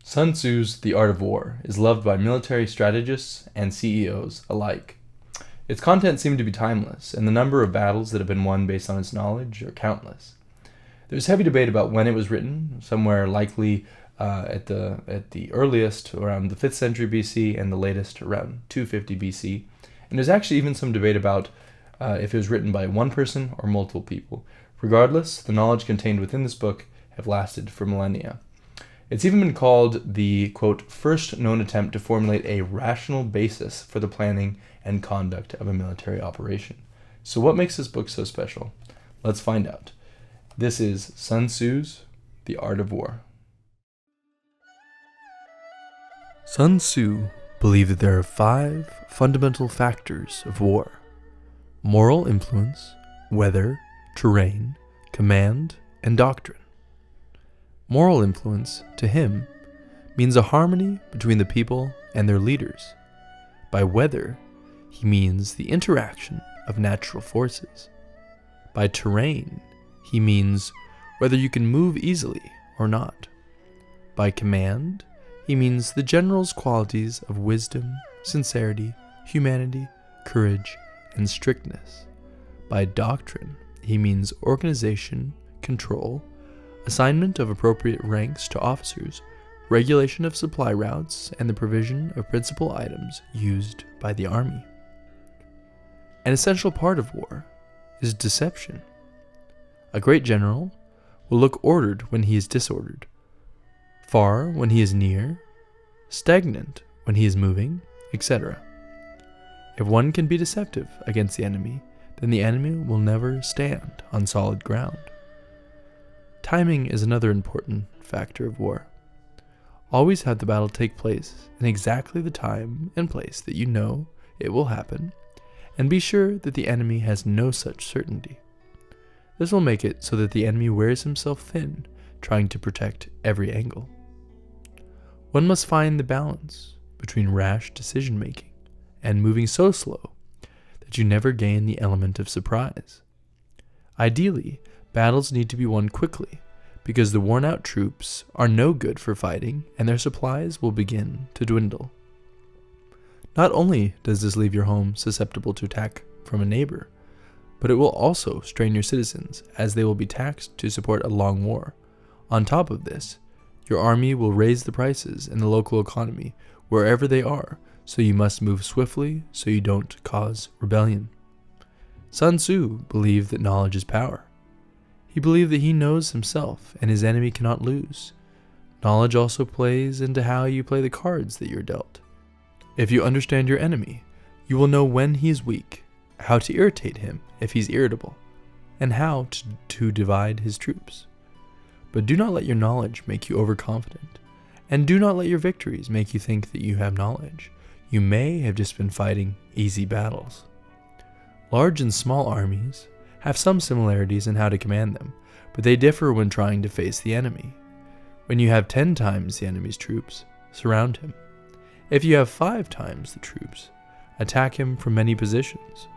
Sun Tzu's The Art of War is loved by military strategists and CEOs alike. Its content seemed to be timeless, and the number of battles that have been won based on its knowledge are countless. There's heavy debate about when it was written, somewhere likely at the earliest around the 5th century BC and the latest around 250 BC. And there's actually even some debate about if it was written by one person or multiple people. Regardless, the knowledge contained within this book have lasted for millennia. It's even been called the, quote, first known attempt to formulate a rational basis for the planning and conduct of a military operation. So what makes this book so special? Let's find out. This is Sun Tzu's The Art of War. Sun Tzu believed that there are 5 fundamental factors of war: moral influence, weather, terrain, command, and doctrine. Moral influence, to him, means a harmony between the people and their leaders. By weather, he means the interaction of natural forces. By terrain, he means whether you can move easily or not. By command, he means the general's qualities of wisdom, sincerity, humanity, courage, and strictness. By doctrine, he means organization, control, assignment of appropriate ranks to officers, regulation of supply routes, and the provision of principal items used by the army. An essential part of war is deception. A great general will look ordered when he is disordered, far when he is near, stagnant when he is moving, etc. If one can be deceptive against the enemy, then the enemy will never stand on solid ground. Timing is another important factor of war. Always have the battle take place in exactly the time and place that you know it will happen, and be sure that the enemy has no such certainty. This will make it so that the enemy wears himself thin, trying to protect every angle. One must find the balance between rash decision-making and moving so slow that you never gain the element of surprise. Ideally, battles need to be won quickly, because the worn-out troops are no good for fighting and their supplies will begin to dwindle. Not only does this leave your home susceptible to attack from a neighbor, but it will also strain your citizens as they will be taxed to support a long war. On top of this, your army will raise the prices in the local economy wherever they are, so you must move swiftly so you don't cause rebellion. Sun Tzu believed that knowledge is power. He believed that he knows himself and his enemy cannot lose. Knowledge also plays into how you play the cards that you're dealt. If you understand your enemy, you will know when he is weak, how to irritate him if he's irritable, and how to divide his troops. But do not let your knowledge make you overconfident, and do not let your victories make you think that you have knowledge. You may have just been fighting easy battles. Large and small armies have some similarities in how to command them, but they differ when trying to face the enemy. When you have 10 times the enemy's troops, surround him. If you have 5 times the troops, attack him from many positions.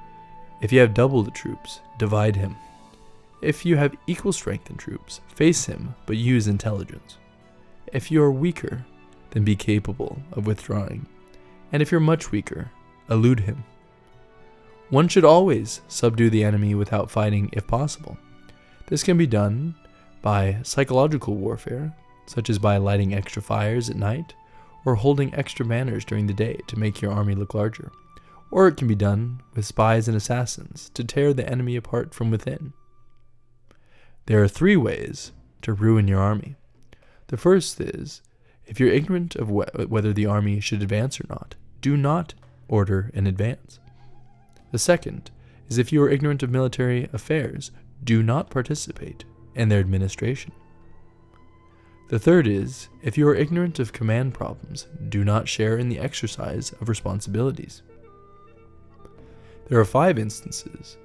If you have double the troops, divide him. If you have equal strength in troops, face him, but use intelligence. If you are weaker, then be capable of withdrawing. And if you're much weaker, elude him. One should always subdue the enemy without fighting if possible. This can be done by psychological warfare, such as by lighting extra fires at night, or holding extra banners during the day to make your army look larger. Or it can be done with spies and assassins to tear the enemy apart from within. There are 3 ways to ruin your army. The first is, if you're ignorant of whether the army should advance or not, do not order in advance. The second is, if you are ignorant of military affairs, do not participate in their administration. The third is, if you are ignorant of command problems, do not share in the exercise of responsibilities. There are 5 instances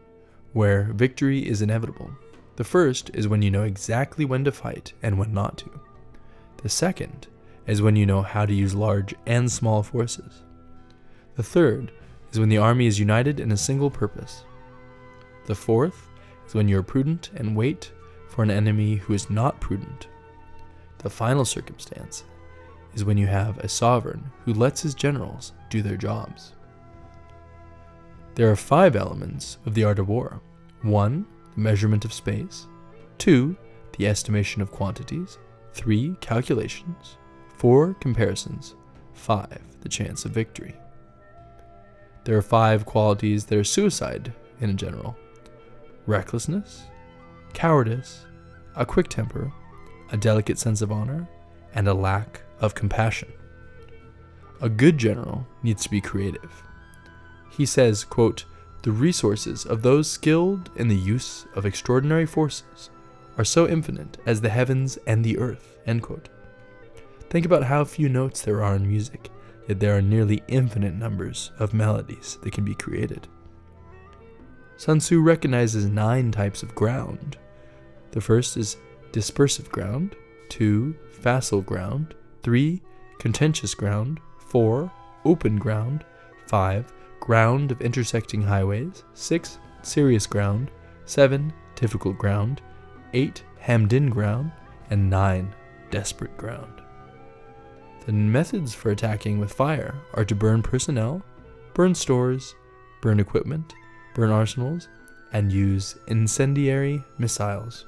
where victory is inevitable. The first is when you know exactly when to fight and when not to. The second is when you know how to use large and small forces. The third is when the army is united in a single purpose. The fourth is when you are prudent and wait for an enemy who is not prudent. The final circumstance is when you have a sovereign who lets his generals do their jobs. There are 5 elements of the art of war. 1. The measurement of space. 2. The estimation of quantities. 3. Calculations. 4. Comparisons. 5. The chance of victory. There are 5 qualities that are suicide in a general: recklessness, cowardice, a quick temper, a delicate sense of honor, and a lack of compassion. A good general needs to be creative. He says, quote, "The resources of those skilled in the use of extraordinary forces are so infinite as the heavens and the earth," end quote. Think about how few notes there are in music, yet there are nearly infinite numbers of melodies that can be created. Sun Tzu recognizes 9 types of ground. The first is dispersive ground, 2. Facile ground, 3. Contentious ground, 4. Open ground, 5. Ground of intersecting highways, 6. Serious ground, 7. Difficult ground, 8. Hemmed-in ground, and 9. Desperate ground. The methods for attacking with fire are to burn personnel, burn stores, burn equipment, burn arsenals, and use incendiary missiles.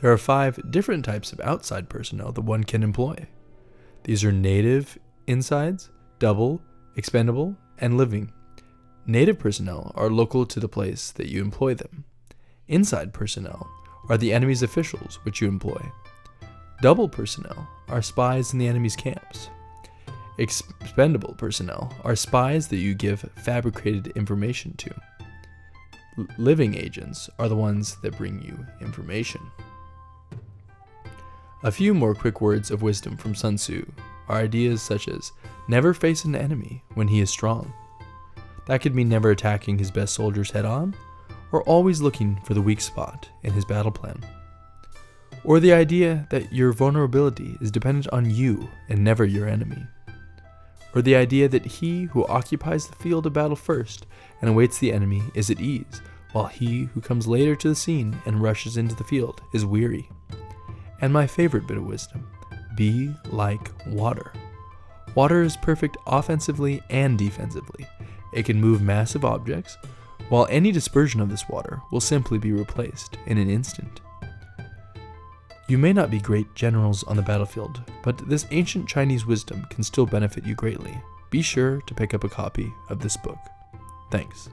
There are 5 different types of outside personnel that one can employ. These are native insides, double, expendable, and living. Native personnel are local to the place that you employ them. Inside personnel are the enemy's officials which you employ. Double personnel are spies in the enemy's camps. Expendable personnel are spies that you give fabricated information to. Living agents are the ones that bring you information. A few more quick words of wisdom from Sun Tzu are ideas such as never face an enemy when he is strong. That could mean never attacking his best soldiers head on, or always looking for the weak spot in his battle plan. Or the idea that your vulnerability is dependent on you and never your enemy. Or the idea that he who occupies the field of battle first and awaits the enemy is at ease, while he who comes later to the scene and rushes into the field is weary. And my favorite bit of wisdom, be like water. Water is perfect offensively and defensively. It can move massive objects, while any dispersion of this water will simply be replaced in an instant. You may not be great generals on the battlefield, but this ancient Chinese wisdom can still benefit you greatly. Be sure to pick up a copy of this book. Thanks.